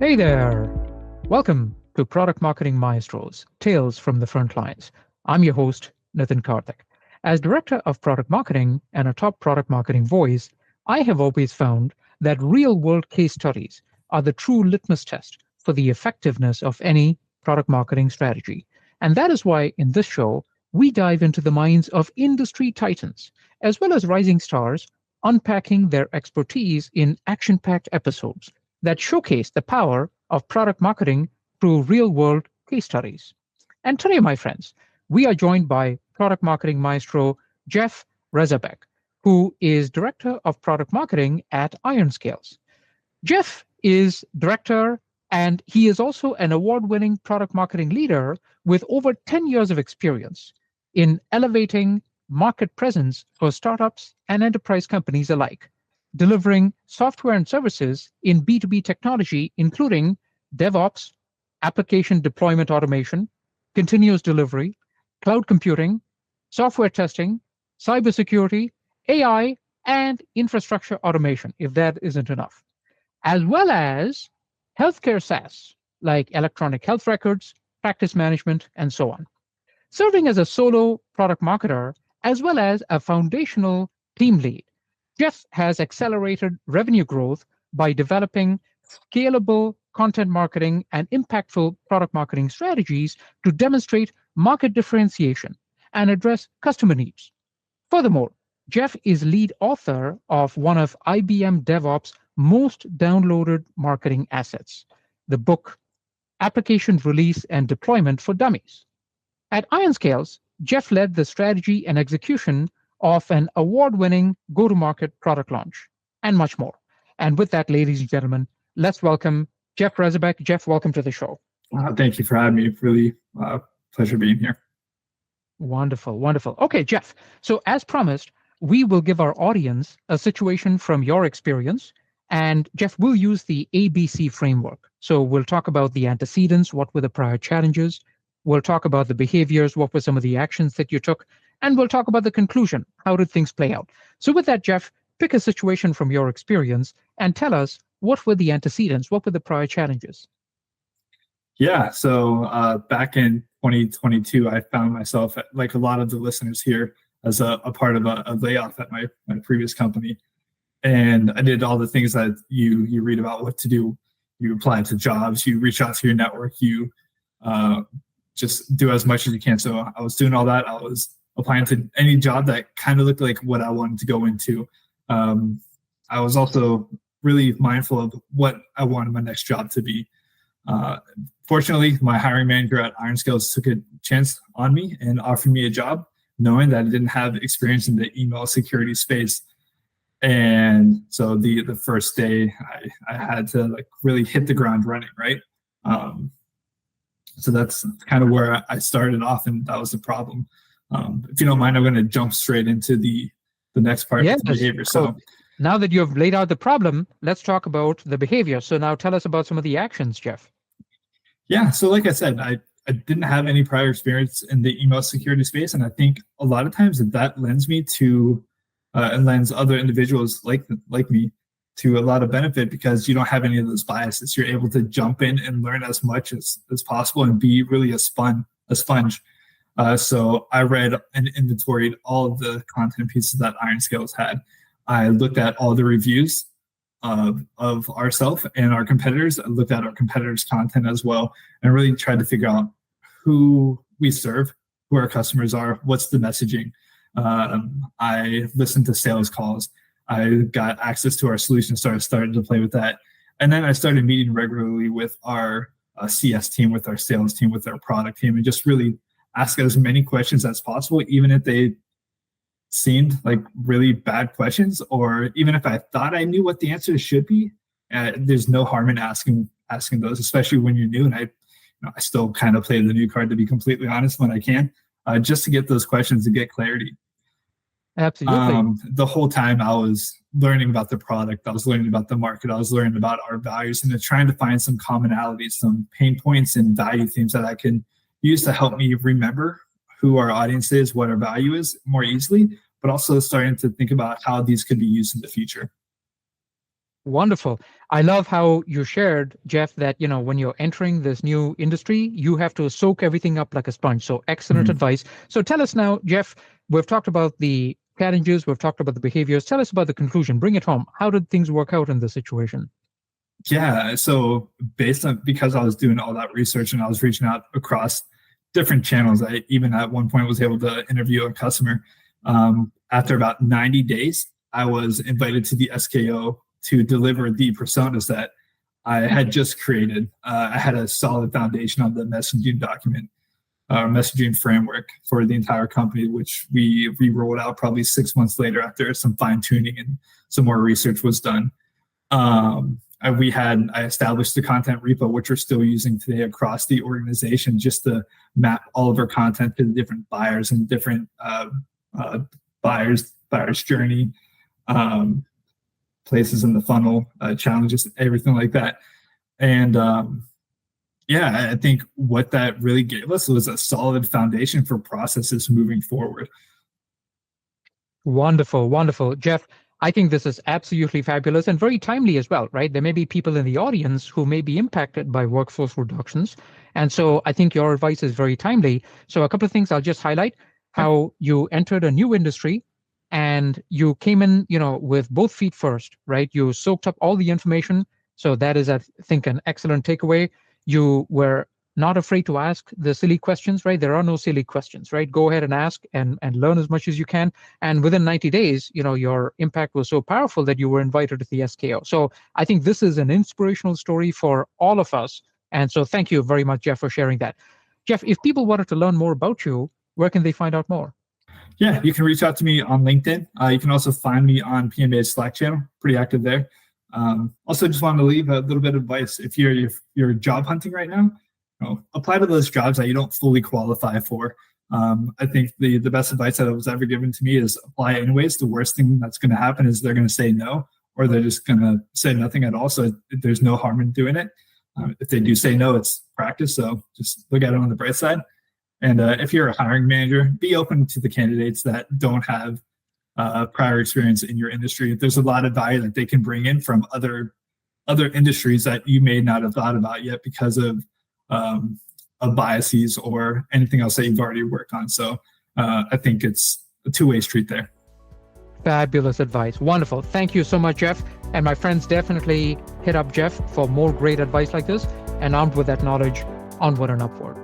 Hey there! Welcome to Product Marketing Maestros, Tales from the Frontlines. I'm your host, Nitin Kartik. As Director of Product Marketing and a top product marketing voice, I have always found that real-world case studies are the true litmus test for the effectiveness of any product marketing strategy. And that is why in this show, we dive into the minds of industry titans, as well as rising stars, unpacking their expertise in action-packed episodes that showcase the power of product marketing through real world case studies. And today, my friends, we are joined by product marketing maestro Jeff Rezabek, who is Director of Product Marketing at IRONSCALES. Jeff is director and he is also an award winning product marketing leader with over 10 years of experience in elevating market presence for startups and enterprise companies alike, delivering software and services in B2B technology, including DevOps, application deployment automation, continuous delivery, cloud computing, software testing, cybersecurity, AI, and infrastructure automation, if that isn't enough, as well as healthcare SaaS, like electronic health records, practice management, and so on. Serving as a solo product marketer, as well as a foundational team lead, Jeff has accelerated revenue growth by developing scalable content marketing and impactful product marketing strategies to demonstrate market differentiation and address customer needs. Furthermore, Jeff is lead author of one of IBM DevOps' most downloaded marketing assets, the book Application Release and Deployment for Dummies. At IRONSCALES, Jeff led the strategy and execution of an award-winning go-to-market product launch, and much more. And with that, ladies and gentlemen, let's welcome Jeff Rezabek. Jeff, welcome to the show. Thank you for having me. Really pleasure being here. Wonderful, wonderful. Okay, Jeff. So as promised, we will give our audience a situation from your experience. And Jeff, we'll use the ABC framework. So we'll talk about the antecedents, what were the prior challenges. We'll talk about the behaviors, what were some of the actions that you took, and we'll talk about the conclusion. How did things play out? So with that, Jeff, pick a situation from your experience and tell us what were the antecedents, what were the prior challenges? Yeah, so back in 2022, I found myself, like a lot of the listeners here, as a part of a layoff at my previous company. And I did all the things that you read about what to do. You apply to jobs, you reach out to your network, you just do as much as you can. So I was doing all that. I was applying to any job that kind of looked like what I wanted to go into. I was also really mindful of what I wanted my next job to be. Fortunately, my hiring manager at IRONSCALES took a chance on me and offered me a job, knowing that I didn't have experience in the email security space. And so the first day, I had to really hit the ground running, right? So that's kind of where I started off, and that was the problem. If you don't mind, I'm going to jump straight into the next part of the behavior. So now that you have laid out the problem, let's talk about the behavior. So now tell us about some of the actions, Jeff. Yeah, so like I said, I didn't have any prior experience in the email security space, and I think a lot of times that lends me to and lends other individuals like me to a lot of benefit, because you don't have any of those biases. You're able to jump in and learn as much as possible and be really a sponge. So I read and inventoried all of the content pieces that IRONSCALES had. I looked at all the reviews of ourselves and our competitors. I looked at our competitors' content as well, and really tried to figure out who we serve, who our customers are, what's the messaging. I listened to sales calls. I got access to our solution, started to play with that. And then I started meeting regularly with our CS team, with our sales team, with our product team, and just really ask as many questions as possible, even if they seemed like really bad questions, or even if I thought I knew what the answer should be. There's no harm in asking those, especially when you're new. And I still kind of play the new card, to be completely honest, when I can, just to get those questions to get clarity. Absolutely. The whole time I was learning about the product, I was learning about the market, I was learning about our values, and trying to find some commonalities, some pain points and value themes that I can use to help me remember who our audience is, what our value is more easily, but also starting to think about how these could be used in the future. Wonderful. I love how you shared, Jeff, that when you're entering this new industry, you have to soak everything up like a sponge. So excellent Mhm. advice. So tell us now, Jeff, we've talked about the challenges, we've talked about the behaviors. Tell us about the conclusion. Bring it home. How did things work out in this situation? Yeah, so based on because I was doing all that research and I was reaching out across different channels, I even at one point was able to interview a customer. After about 90 days, I was invited to the SKO to deliver the personas that I had just created. I had a solid foundation on the messaging document, messaging framework for the entire company, which we rolled out probably 6 months later after some fine tuning and some more research was done. I established the content repo, which we're still using today across the organization, just to map all of our content to the different buyers and different buyers journey, um, places in the funnel, challenges, everything like that. And yeah, I think what that really gave us was a solid foundation for processes moving forward. Wonderful, wonderful. Jeff, I think this is absolutely fabulous and very timely as well, right? There may be people in the audience who may be impacted by workforce reductions. And so I think your advice is very timely. So a couple of things I'll just highlight: Yeah. how you entered a new industry and you came in, with both feet first, right? You soaked up all the information. So that is, I think, an excellent takeaway. You were not afraid to ask the silly questions, right? There are no silly questions, right? Go ahead and ask and learn as much as you can. And within 90 days, your impact was so powerful that you were invited to the SKO. So I think this is an inspirational story for all of us. And so thank you very much, Jeff, for sharing that. Jeff, if people wanted to learn more about you, where can they find out more? Yeah, you can reach out to me on LinkedIn. You can also find me on PMA's Slack channel, pretty active there. Also, just wanted to leave a little bit of advice. If you're job hunting right now, apply to those jobs that you don't fully qualify for. I think the best advice that was ever given to me is apply anyways. The worst thing that's going to happen is they're going to say no, or they're just going to say nothing at all. So there's no harm in doing it. If they do say no, it's practice. So just look at it on the bright side. And if you're a hiring manager, be open to the candidates that don't have prior experience in your industry. There's a lot of value that they can bring in from other industries that you may not have thought about yet because of biases or anything else that you've already worked on. So I think it's a two-way street there. Fabulous advice. Wonderful. Thank you so much, Jeff. And my friends, definitely hit up Jeff for more great advice like this. And armed with that knowledge, onward and upward.